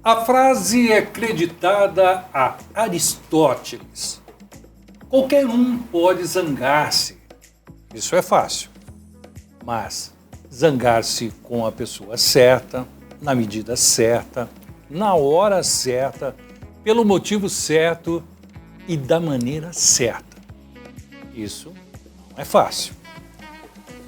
A frase é creditada a Aristóteles. Qualquer um pode zangar-se. Isso é fácil. Mas zangar-se com a pessoa certa, na medida certa, na hora certa, pelo motivo certo e da maneira certa. Isso não é fácil.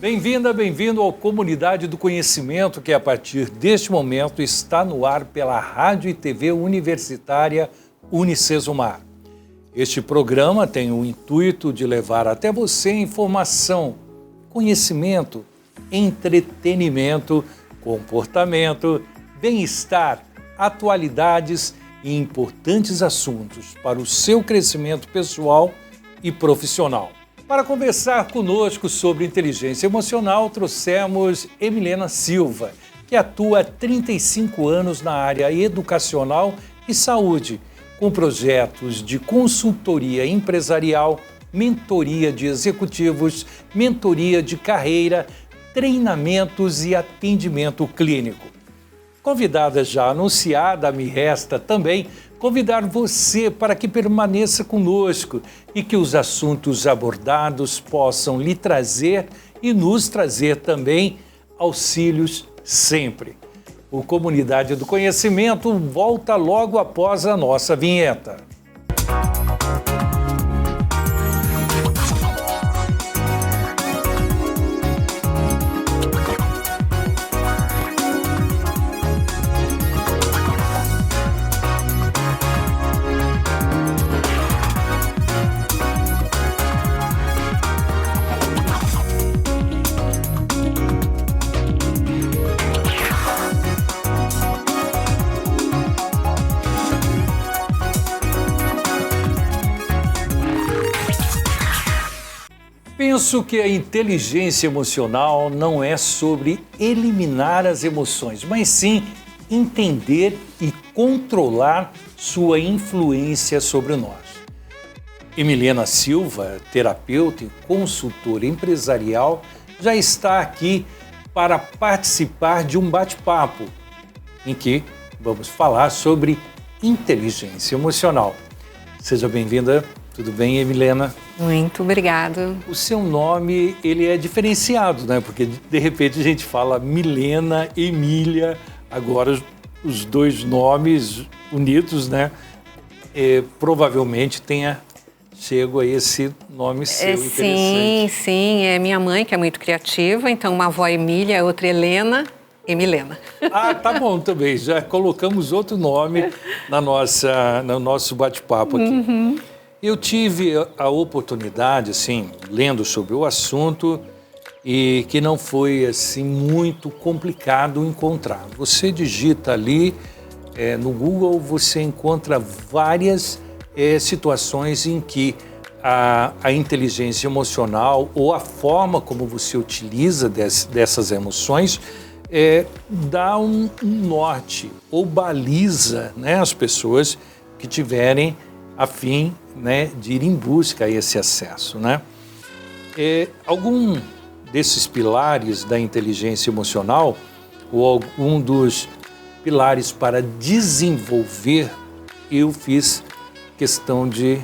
Bem-vinda, bem-vindo ao Comunidade do Conhecimento, que a partir deste momento está no ar pela Rádio e TV Universitária Unicesumar. Este programa tem o intuito de levar até você informação, conhecimento, entretenimento, comportamento, bem-estar, atualidades e importantes assuntos para o seu crescimento pessoal e profissional. Para conversar conosco sobre inteligência emocional, trouxemos Emilena Silva, que atua há 35 anos na área educacional e saúde, com projetos de consultoria empresarial, mentoria de executivos, mentoria de carreira, treinamentos e atendimento clínico. Convidada já anunciada, me resta também convidar você para que permaneça conosco e que os assuntos abordados possam lhe trazer e nos trazer também auxílios sempre. O Comunidade do Conhecimento volta logo após a nossa vinheta. Penso que a inteligência emocional não é sobre eliminar as emoções, mas sim entender e controlar sua influência sobre nós. Emilena Silva, terapeuta e consultora empresarial, já está aqui para participar de um bate-papo em que vamos falar sobre inteligência emocional. Seja bem-vinda. Tudo bem, Emilena? Muito obrigado. O seu nome, ele é diferenciado, né? Porque de repente a gente fala Milena, Emília, agora os dois nomes unidos, né? Provavelmente tenha chego a esse nome seu interessante. Sim, é minha mãe que é muito criativa, então uma avó Emília, outra Helena, Emilena. Ah, tá bom também, já colocamos outro nome no nosso bate-papo aqui. Uhum. Eu tive a oportunidade, assim, lendo sobre o assunto, e que não foi, assim, muito complicado encontrar. Você digita ali no Google, você encontra várias situações em que a inteligência emocional ou a forma como você utiliza dessas emoções dá um norte ou baliza, né, as pessoas que tiverem a fim, né, de ir em busca a esse acesso, né? Algum desses pilares da inteligência emocional ou algum dos pilares para desenvolver, eu fiz questão de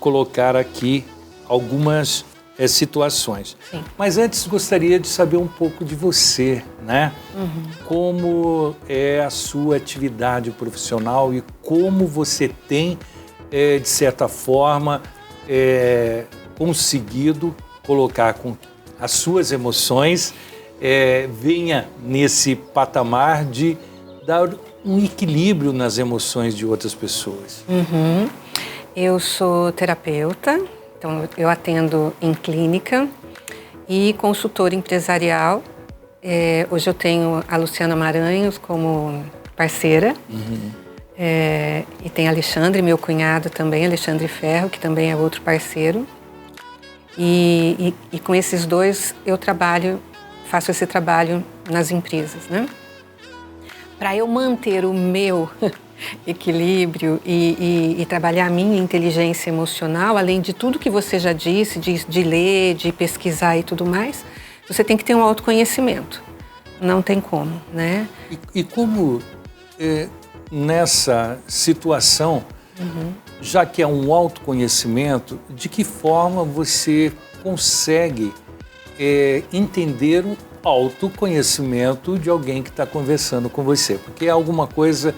colocar aqui algumas situações. Sim. Mas antes gostaria de saber um pouco de você, né? Uhum. Como é a sua atividade profissional e como você tem de certa forma, conseguido colocar com as suas emoções, venha nesse patamar de dar um equilíbrio nas emoções de outras pessoas. Uhum. Eu sou terapeuta, então eu atendo em clínica e consultora empresarial. Hoje eu tenho a Luciana Maranhos como parceira. Uhum. E tem Alexandre, meu cunhado também, Alexandre Ferro, que também é outro parceiro. E com esses dois eu faço esse trabalho nas empresas, né? Para eu manter o meu equilíbrio e trabalhar a minha inteligência emocional, além de tudo que você já disse, de ler, de pesquisar e tudo mais, você tem que ter um autoconhecimento. Não tem como, né? E como nessa situação, já que é um autoconhecimento, de que forma você consegue entender o autoconhecimento de alguém que está conversando com você? Porque é alguma coisa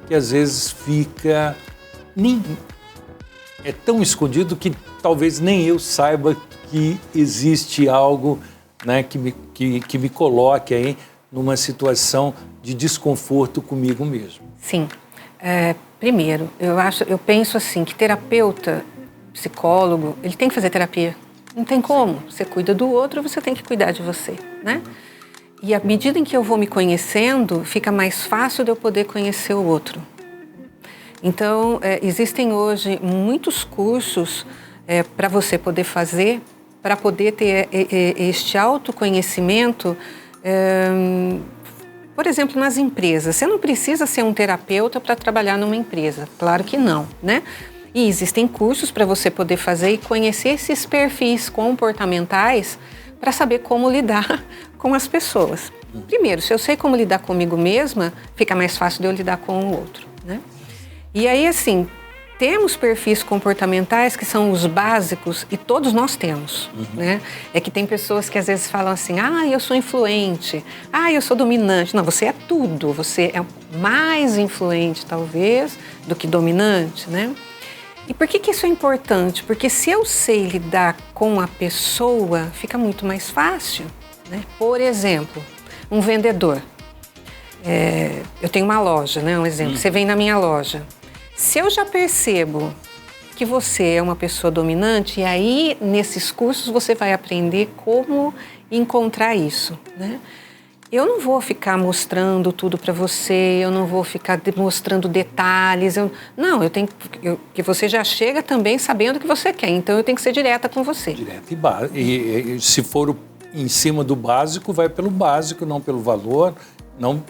que às vezes fica... É tão escondido que talvez nem eu saiba que existe algo, né, que me coloque aí numa situação de desconforto comigo mesmo. Sim. Primeiro, eu penso assim, que terapeuta, psicólogo, ele tem que fazer terapia. Não tem como. Você cuida do outro, você tem que cuidar de você, né? E à medida em que eu vou me conhecendo, fica mais fácil de eu poder conhecer o outro. Então, existem hoje muitos cursos para você poder fazer, para poder ter este autoconhecimento. Por exemplo, nas empresas. Você não precisa ser um terapeuta para trabalhar numa empresa. Claro que não, né? E existem cursos para você poder fazer e conhecer esses perfis comportamentais para saber como lidar com as pessoas. Primeiro, se eu sei como lidar comigo mesma, fica mais fácil de eu lidar com o outro, né? E aí, assim, temos perfis comportamentais que são os básicos e todos nós temos, né? É que tem pessoas que às vezes falam assim, eu sou influente, eu sou dominante. Não, você é tudo, você é mais influente, talvez, do que dominante, né? E por que isso é importante? Porque se eu sei lidar com a pessoa, fica muito mais fácil, né? Por exemplo, um vendedor. Eu tenho uma loja, né? Um exemplo. Você vem na minha loja. Se eu já percebo que você é uma pessoa dominante, e aí, nesses cursos, você vai aprender como encontrar isso, né? Eu não vou ficar mostrando tudo para você, eu não vou ficar mostrando detalhes. Eu tenho que você já chega também sabendo o que você quer, então eu tenho que ser direta com você. Direta e se for em cima do básico, vai pelo básico, não pelo valor, não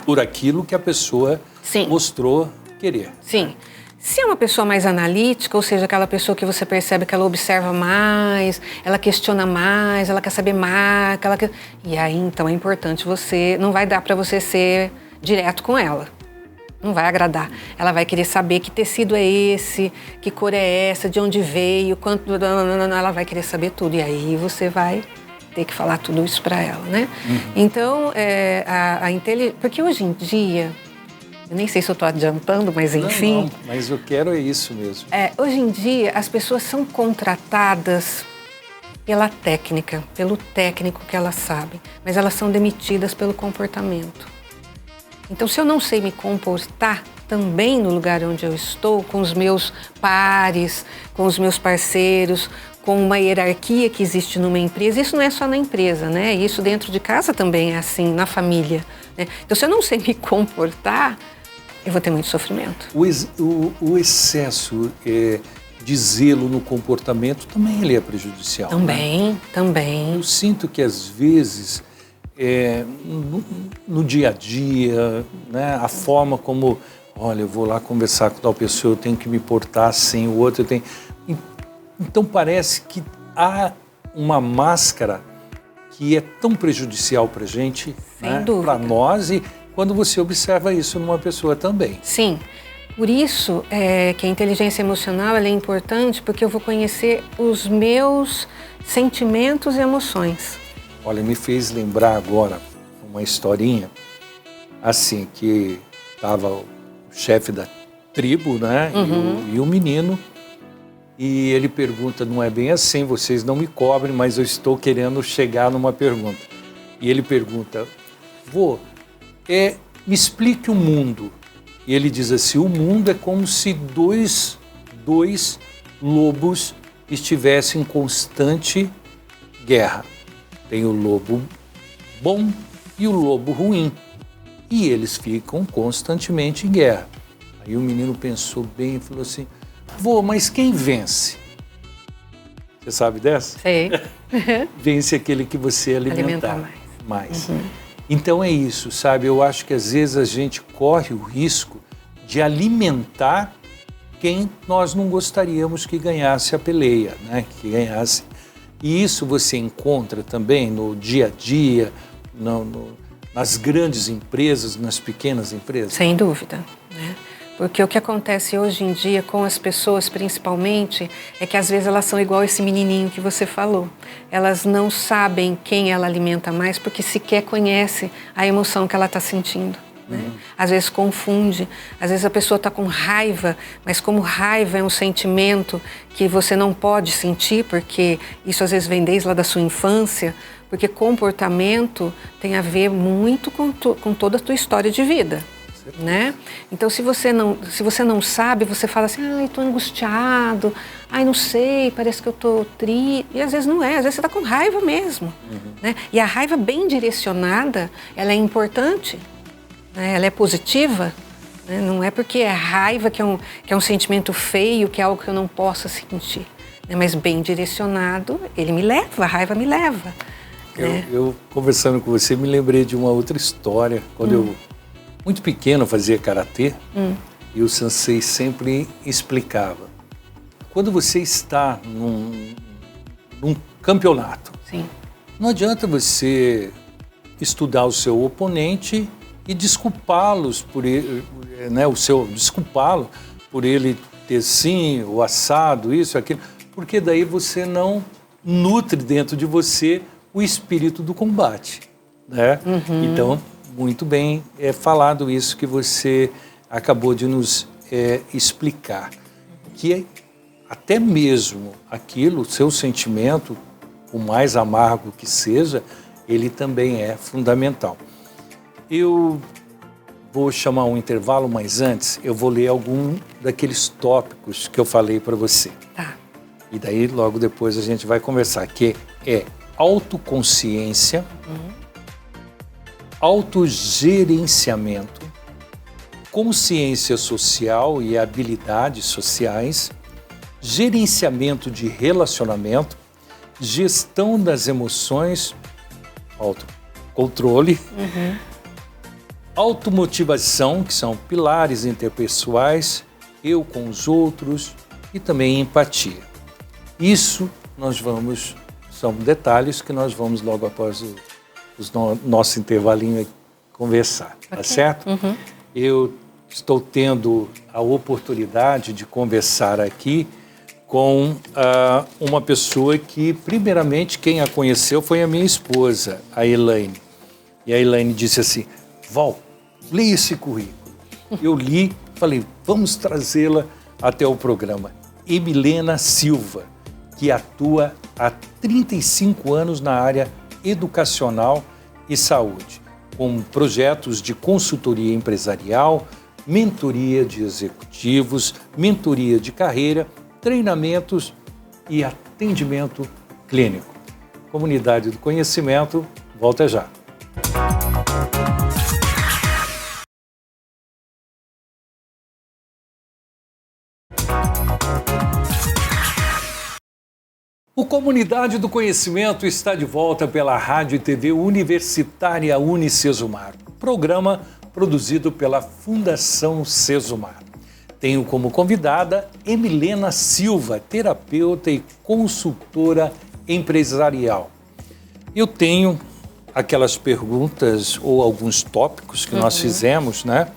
por aquilo que a pessoa mostrou querer. Sim. Se é uma pessoa mais analítica, ou seja, aquela pessoa que você percebe que ela observa mais, ela questiona mais, ela quer saber mais, e aí então é importante não vai dar para você ser direto com ela. Não vai agradar. Ela vai querer saber que tecido é esse, que cor é essa, de onde veio, quanto... Ela vai querer saber tudo. E aí você vai ter que falar tudo isso para ela, né? Então, porque hoje em dia... Eu nem sei se eu estou adiantando, mas enfim... Não, mas eu quero isso mesmo. Hoje em dia, as pessoas são contratadas pela técnica, pelo técnico que elas sabem, mas elas são demitidas pelo comportamento. Então, se eu não sei me comportar também no lugar onde eu estou, com os meus pares, com os meus parceiros, com uma hierarquia que existe numa empresa, isso não é só na empresa, né? Isso dentro de casa também é assim, na família, né? Então, se eu não sei me comportar, eu vou ter muito sofrimento. O excesso de zelo no comportamento também ele é prejudicial. Também. Eu sinto que às vezes, no dia a dia, né, a forma como, olha, eu vou lá conversar com tal pessoa, eu tenho que me portar assim, o outro eu tenho... Então parece que há uma máscara que é tão prejudicial para a gente, né, para nós, e quando você observa isso numa pessoa também. Sim, por isso que a inteligência emocional ela é importante, porque eu vou conhecer os meus sentimentos e emoções. Olha, me fez lembrar agora uma historinha, assim, que estava o chefe da tribo, né, e o menino, e ele pergunta, não é bem assim, vocês não me cobrem, mas eu estou querendo chegar numa pergunta. E ele pergunta, vô, me explique o mundo. E ele diz assim, o mundo é como se dois lobos estivessem em constante guerra. Tem o lobo bom e o lobo ruim. E eles ficam constantemente em guerra. Aí o menino pensou bem e falou assim, vô, mas quem vence? Você sabe dessa? Sei. Vence aquele que você alimentar mais. Então é isso, sabe? Eu acho que às vezes a gente corre o risco de alimentar quem nós não gostaríamos que ganhasse a peleia, né? Que ganhasse. E isso você encontra também no dia a dia, nas grandes empresas, nas pequenas empresas? Sem dúvida, né? Porque o que acontece hoje em dia com as pessoas, principalmente, é que às vezes elas são igual esse menininho que você falou. Elas não sabem quem ela alimenta mais porque sequer conhece a emoção que ela está sentindo. Né? Às vezes confunde, às vezes a pessoa está com raiva, mas como raiva é um sentimento que você não pode sentir, porque isso às vezes vem desde lá da sua infância, porque comportamento tem a ver muito com toda a tua história de vida. Né? Então, se você não sabe, você fala assim, ai, estou angustiado, ai, não sei, parece que eu estou triste. E às vezes não é, às vezes você está com raiva mesmo. Né? E a raiva bem direcionada, ela é importante, né? Ela é positiva. Né? Não é porque é raiva que é um sentimento feio, que é algo que eu não possa sentir. Né? Mas bem direcionado, ele me leva, a raiva me leva. Né? Eu conversando com você, me lembrei de uma outra história, quando eu muito pequeno fazia karatê e o sensei sempre explicava. Quando você está num campeonato, Sim. não adianta você estudar o seu oponente e desculpá-los por ele, né, desculpá-lo por ele ter sim, o assado, isso, aquilo, porque daí você não nutre dentro de você o espírito do combate, né? Então, muito bem falado isso que você acabou de nos explicar. Que até mesmo aquilo, seu sentimento, o mais amargo que seja, ele também é fundamental. Eu vou chamar um intervalo, mas antes eu vou ler algum daqueles tópicos que eu falei para você. Tá. E daí logo depois a gente vai conversar, que é autoconsciência, autogerenciamento, consciência social e habilidades sociais, gerenciamento de relacionamento, gestão das emoções, autocontrole, automotivação, que são pilares interpessoais, eu com os outros e também empatia. Isso são detalhes que nós vamos logo após o nosso intervalinho aqui conversar, tá certo? Eu estou tendo a oportunidade de conversar aqui com uma pessoa que, primeiramente, quem a conheceu foi a minha esposa, a Elaine. E a Elaine disse assim, Val, leia esse currículo. Eu li, falei, vamos trazê-la até o programa. Emilena Silva, que atua há 35 anos na área educacional e saúde, com projetos de consultoria empresarial, mentoria de executivos, mentoria de carreira, treinamentos e atendimento clínico. Comunidade do Conhecimento, volta já. O Comunidade do Conhecimento está de volta pela Rádio e TV Universitária Unicesumar, programa produzido pela Fundação Sesumar. Tenho como convidada Emilena Silva, terapeuta e consultora empresarial. Eu tenho aquelas perguntas ou alguns tópicos que nós fizemos, né?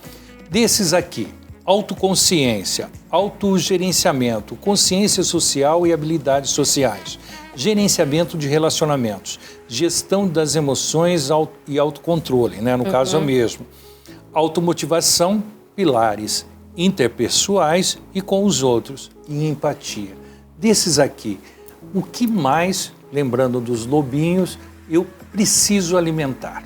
Desses aqui. Autoconsciência, autogerenciamento, consciência social e habilidades sociais, gerenciamento de relacionamentos, gestão das emoções e autocontrole, né? No caso é o mesmo. Automotivação, pilares interpessoais e com os outros, e empatia. Desses aqui, o que mais, lembrando dos lobinhos, eu preciso alimentar?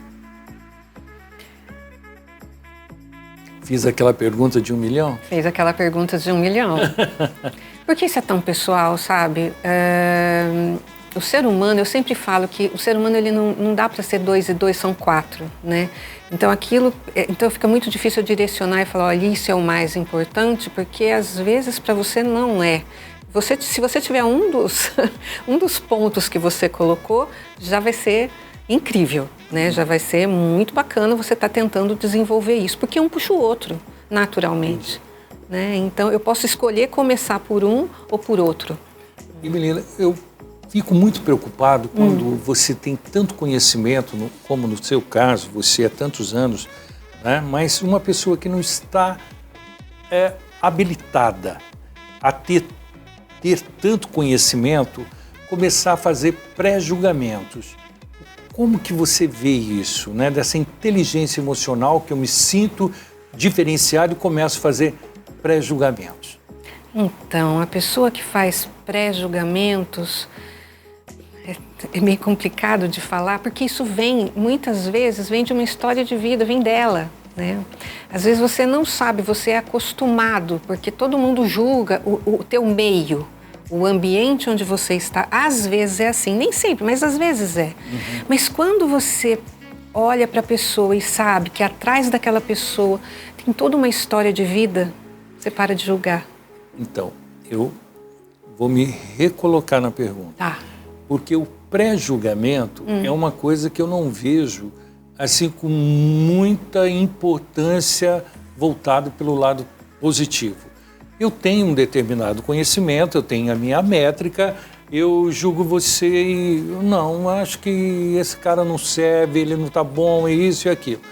Fiz aquela pergunta de 1 milhão? Fez aquela pergunta de 1 milhão. Por que isso é tão pessoal, sabe? O ser humano, eu sempre falo que o ser humano ele não dá para ser 2 e 2 são 4, né? Então então fica muito difícil eu direcionar e falar, olha, isso é o mais importante, porque às vezes para você não é. Se você tiver um dos pontos que você colocou, já vai ser incrível, né? Já vai ser muito bacana você estar tentando desenvolver isso, porque um puxa o outro, naturalmente. Né? Então, eu posso escolher começar por um ou por outro. E, menina, eu fico muito preocupado quando você tem tanto conhecimento, como no seu caso, você há tantos anos, né? Mas uma pessoa que não está habilitada a ter tanto conhecimento, começar a fazer pré-julgamentos. Como que você vê isso, né? Dessa inteligência emocional que eu me sinto diferenciado e começo a fazer pré-julgamentos? Então, a pessoa que faz pré-julgamentos é meio complicado de falar, porque isso muitas vezes, vem de uma história de vida, vem dela, né? Às vezes você não sabe, você é acostumado, porque todo mundo julga o teu meio, o ambiente onde você está. Às vezes é assim, nem sempre, mas às vezes é. Mas quando você olha para a pessoa e sabe que atrás daquela pessoa tem toda uma história de vida, você para de julgar. Então, eu vou me recolocar na pergunta. Tá. Porque o pré-julgamento é uma coisa que eu não vejo assim com muita importância voltado pelo lado positivo. Eu tenho um determinado conhecimento, eu tenho a minha métrica, eu julgo você e não, acho que esse cara não serve, ele não está bom, é isso e aquilo.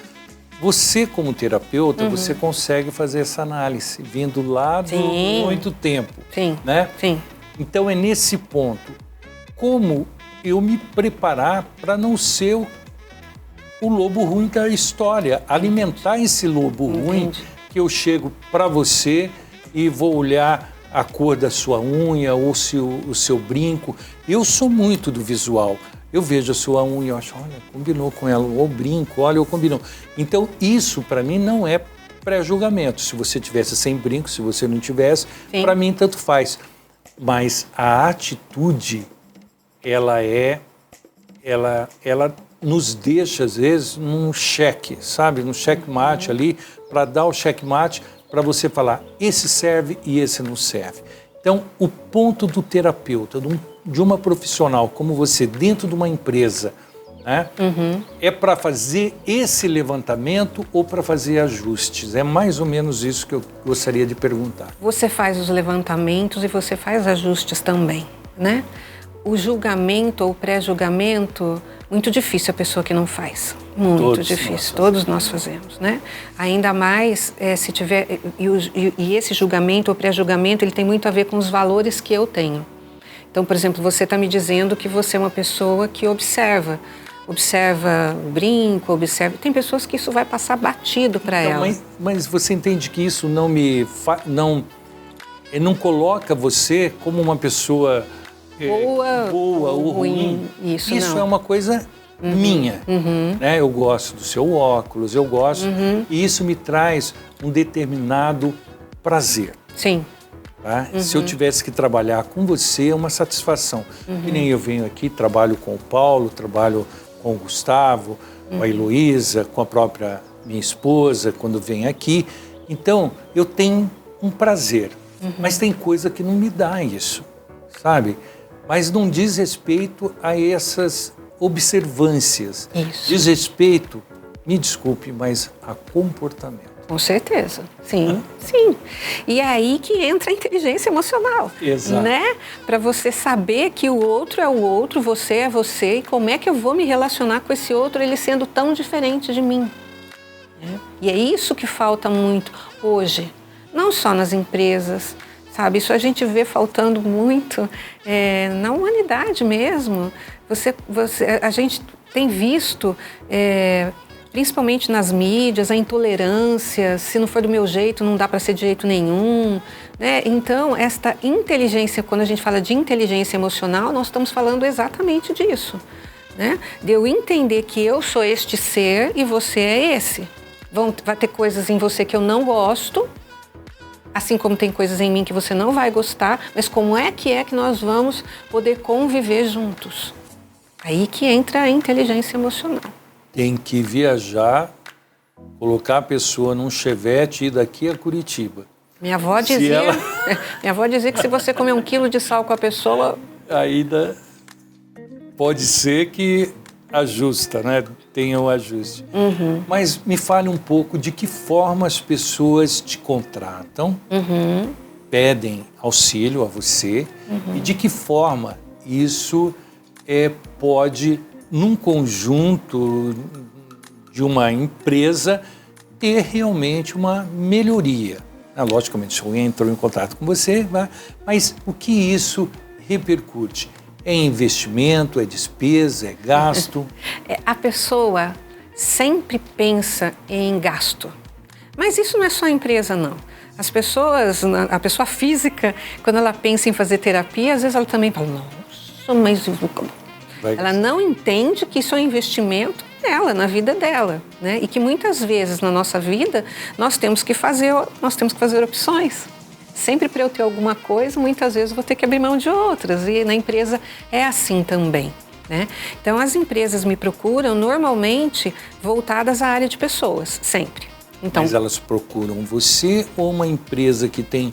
Você, como terapeuta, você consegue fazer essa análise, vindo lá de muito tempo. Sim, né? sim. Então é nesse ponto, como eu me preparar para não ser o lobo ruim da história, alimentar esse lobo ruim que eu chego para você e vou olhar a cor da sua unha ou o seu brinco. Eu sou muito do visual. Eu vejo a sua unha e acho, olha, combinou com ela, ou brinco, olha, eu combinou. Então, isso para mim não é pré-julgamento. Se você tivesse sem brinco, se você não tivesse, para mim tanto faz. Mas a atitude, ela nos deixa, às vezes, num cheque, sabe? Num checkmate ali, para dar o checkmate, para você falar, esse serve e esse não serve. Então, o ponto do terapeuta, de uma profissional como você, dentro de uma empresa, né, é para fazer esse levantamento ou para fazer ajustes? É mais ou menos isso que eu gostaria de perguntar. Você faz os levantamentos e você faz ajustes também, né? O julgamento ou pré-julgamento, muito difícil a pessoa que não faz. Muito difícil. Todos nós fazemos, né? Ainda mais se tiver... E esse julgamento ou pré-julgamento, ele tem muito a ver com os valores que eu tenho. Então, por exemplo, você está me dizendo que você é uma pessoa que observa o brinco, observa... Tem pessoas que isso vai passar batido para ela. Mas você entende que isso não coloca você como uma pessoa... boa ou ruim. Isso é uma coisa minha. Né? Eu gosto do seu óculos, eu gosto. E isso me traz um determinado prazer. Sim. Tá? Se eu tivesse que trabalhar com você, é uma satisfação. Que nem eu venho aqui, trabalho com o Paulo, trabalho com o Gustavo, com a Heloísa, com a própria minha esposa, quando venho aqui. Então, eu tenho um prazer. Mas tem coisa que não me dá isso, sabe? Mas não diz respeito a essas observâncias. Isso. Diz respeito, me desculpe, mas a comportamento. Com certeza, sim, sim. E é aí que entra a inteligência emocional. Exato. Né? Para você saber que o outro é o outro, você é você, e como é que eu vou me relacionar com esse outro, ele sendo tão diferente de mim. E é isso que falta muito hoje, não só nas empresas, sabe? Isso a gente vê faltando muito na humanidade mesmo. A gente tem visto, principalmente nas mídias, a intolerância, se não for do meu jeito, não dá para ser de jeito nenhum. Né? Então, esta inteligência, quando a gente fala de inteligência emocional, nós estamos falando exatamente disso. Né? De eu entender que eu sou este ser e você é esse. Vai ter coisas em você que eu não gosto, assim como tem coisas em mim que você não vai gostar, mas como é que nós vamos poder conviver juntos? Aí que entra a inteligência emocional. Tem que viajar, colocar a pessoa num chevette e ir daqui a Curitiba. Minha avó dizia que se você comer 1 quilo de sal com a pessoa... Ainda pode ser que ajusta, né? Tenha o ajuste. Mas me fale um pouco de que forma as pessoas te contratam, pedem auxílio a você e de que forma isso pode, num conjunto de uma empresa, ter realmente uma melhoria. Logicamente, se alguém entrou em contato com você, mas o que isso repercute? É investimento, é despesa, é gasto? A pessoa sempre pensa em gasto. Mas isso não é só a empresa, não. As pessoas, a pessoa física, quando ela pensa em fazer terapia, às vezes ela também fala, nossa, mas... Ela não entende que isso é um investimento nela, na vida dela, né? E que muitas vezes na nossa vida nós temos que fazer opções. Sempre para eu ter alguma coisa, muitas vezes eu vou ter que abrir mão de outras. E na empresa é assim também, né? Então as empresas me procuram normalmente voltadas à área de pessoas, sempre. Então, mas elas procuram você ou uma empresa que tem...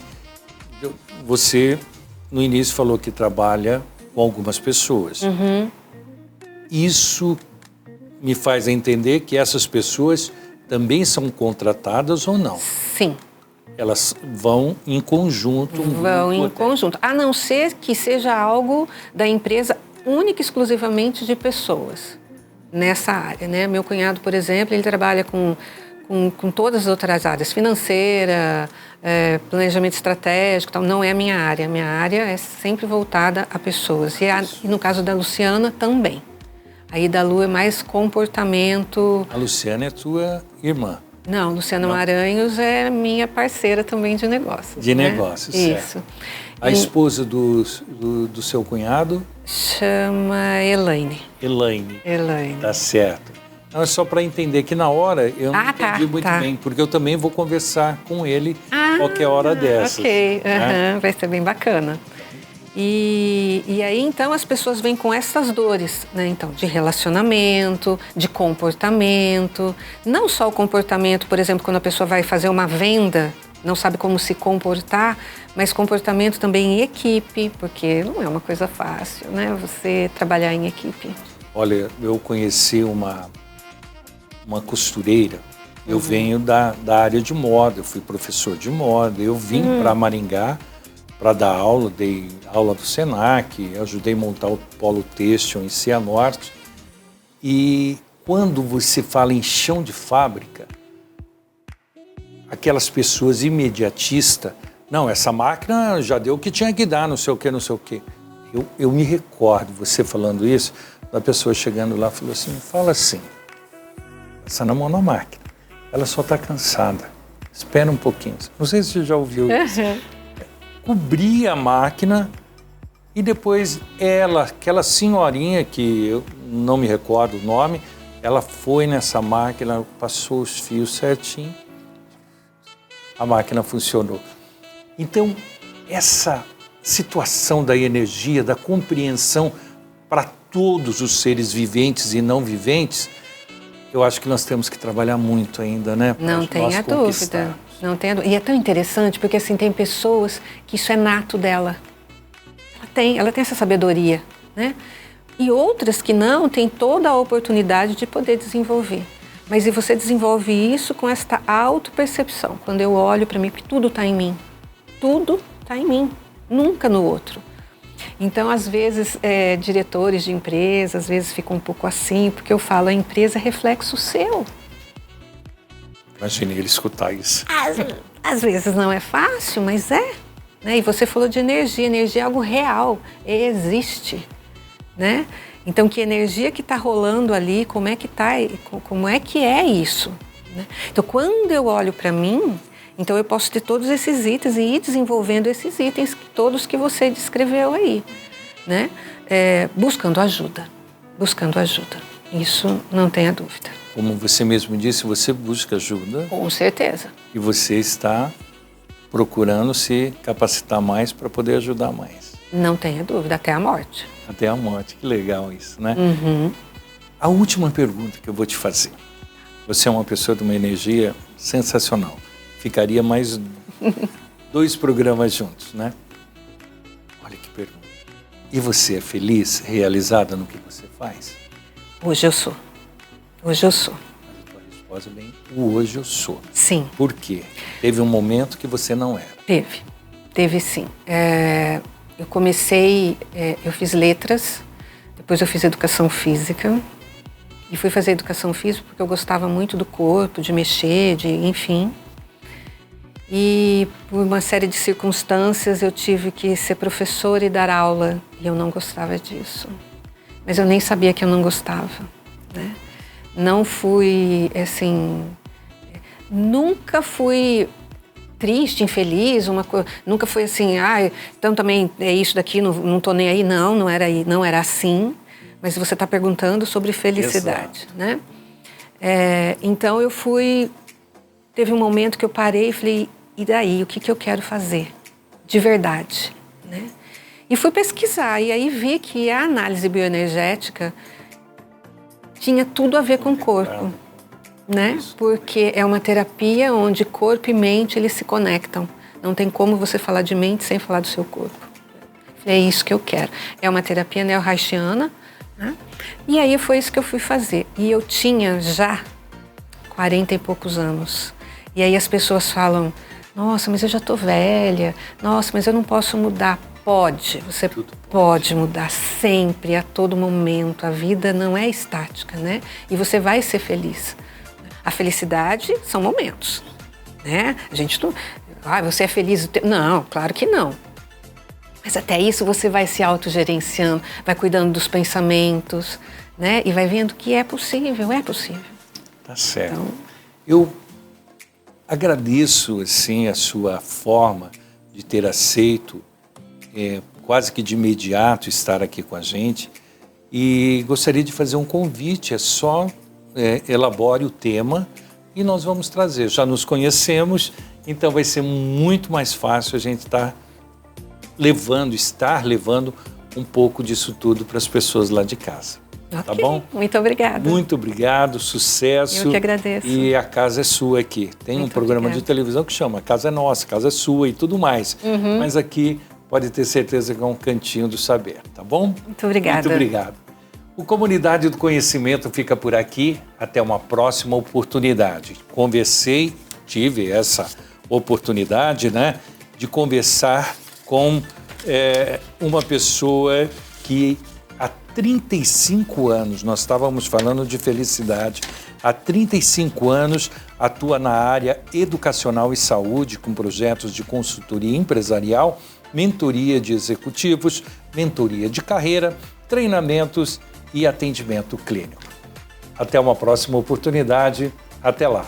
Você, no início, falou que trabalha com algumas pessoas. Uhum. Isso me faz entender que essas pessoas também são contratadas ou não? Sim. Elas vão em conjunto? Vão em conjunto, a não ser que seja algo da empresa única e exclusivamente de pessoas nessa área, né? Meu cunhado, por exemplo, ele trabalha com todas as outras áreas, financeira, planejamento estratégico, tal. Não é a minha área. A minha área é sempre voltada a pessoas. E no caso da Luciana, também. Aí da Lu é mais comportamento... A Luciana é tua irmã? Não, Luciana Maranhos é minha parceira também de negócios. De negócios, certo. Isso. A esposa do seu cunhado? Chama Elaine. Elaine. Elaine. Tá certo. Não, é só para entender que na hora eu não entendi muito bem, porque eu também vou conversar com ele qualquer hora dessas. Ok, né? Vai ser bem bacana. E aí, então, as pessoas vêm com essas dores, né? Então, de relacionamento, de comportamento. Não só o comportamento, por exemplo, quando a pessoa vai fazer uma venda, não sabe como se comportar, mas comportamento também em equipe, porque não é uma coisa fácil, né? Você trabalhar em equipe. Olha, eu conheci uma costureira. Eu venho da área de moda, eu fui professor de moda, eu vim para Maringá para dar aula, dei aula do Senac, ajudei a montar o polo têxtil em Cianorte. E quando você fala em chão de fábrica, aquelas pessoas imediatistas, não, essa máquina já deu o que tinha que dar, não sei o que, não sei o que. Eu me recordo, você falando isso, da pessoa chegando lá, falou assim, fala assim, passa na mão na máquina, ela só está cansada, espera um pouquinho. Não sei se você já ouviu isso. Cobria a máquina e depois aquela senhorinha que eu não me recordo o nome, ela foi nessa máquina, passou os fios certinho, a máquina funcionou. Então, essa situação da energia, da compreensão para todos os seres viventes e não viventes, eu acho que nós temos que trabalhar muito ainda, né? Não tenha dúvida. Não tenha dúvida. E é tão interessante porque assim, tem pessoas que isso é nato dela. Ela tem essa sabedoria, né? E outras que não têm toda a oportunidade de poder desenvolver. Mas e você desenvolve isso com esta autopercepção. Quando eu olho para mim, porque tudo está em mim. Tudo está em mim, nunca no outro. Então, às vezes, diretores de empresas, às vezes ficam um pouco assim, porque eu falo, a empresa é reflexo seu. Imagine ele escutar isso. Às vezes não é fácil, mas é. Né? E você falou de energia. Energia é algo real, existe. Né? Então, que energia que está rolando ali, como é que é isso? Né? Então, quando eu olho para mim, então eu posso ter todos esses itens e ir desenvolvendo esses itens, todos que você descreveu aí. Né? Buscando ajuda. Isso não tenha dúvida. Como você mesmo disse, você busca ajuda. Com certeza. E você está procurando se capacitar mais para poder ajudar mais. Não tenha dúvida, até a morte. Até a morte, que legal isso, né? Uhum. A última pergunta que eu vou te fazer. Você é uma pessoa de uma energia sensacional. Ficaria mais 2 programas juntos, né? Olha que pergunta. E você é feliz, realizada no que você faz? Hoje eu sou. Hoje eu sou. Mas a tua resposta é bem, hoje eu sou. Sim. Por quê? Teve um momento que você não era. Teve sim. eu fiz letras, depois eu fiz educação física. E fui fazer educação física porque eu gostava muito do corpo, de mexer, enfim. E por uma série de circunstâncias eu tive que ser professora e dar aula. E eu não gostava disso. Mas eu nem sabia que eu não gostava, né? Não fui, assim... Nunca fui triste, infeliz, nunca fui assim, então também é isso daqui, não tô nem aí. Não era assim. Mas você está perguntando sobre felicidade, né? Então teve um momento que eu parei e falei, e daí, o que eu quero fazer de verdade, né? E fui pesquisar, e aí vi que a análise bioenergética tinha tudo a ver com o corpo, né? Porque é uma terapia onde corpo e mente, eles se conectam. Não tem como você falar de mente sem falar do seu corpo. É isso que eu quero. É uma terapia neo-haitiana, né? E aí foi isso que eu fui fazer. E eu tinha já 40 e poucos anos. E aí as pessoas falam, nossa, mas eu já tô velha. Nossa, mas eu não posso mudar. Pode, você pode mudar sempre, a todo momento. A vida não é estática, né? E você vai ser feliz. A felicidade são momentos, né? A gente não... você é feliz? Não, claro que não. Mas até isso você vai se autogerenciando, vai cuidando dos pensamentos, né? E vai vendo que é possível, é possível. Tá certo. Então, eu agradeço, assim, a sua forma de ter aceito, quase que de imediato, estar aqui com a gente. E gostaria de fazer um convite, elabore o tema e nós vamos trazer. Já nos conhecemos, então vai ser muito mais fácil a gente estar levando um pouco disso tudo para as pessoas lá de casa. Okay. Tá bom? Muito obrigada. Muito obrigado, sucesso. Eu que agradeço. E a casa é sua aqui. Tem muito um programa de televisão que chama A Casa é Nossa, a Casa é Sua e tudo mais. Uhum. Mas aqui pode ter certeza que é um cantinho do saber, tá bom? Muito obrigada. Muito obrigado. O Comunidade do Conhecimento fica por aqui. Até uma próxima oportunidade. Tive essa oportunidade, né, de conversar com uma pessoa que há 35 anos, nós estávamos falando de felicidade, há 35 anos atua na área educacional e saúde com projetos de consultoria empresarial, mentoria de executivos, mentoria de carreira, treinamentos e atendimento clínico. Até uma próxima oportunidade. Até lá.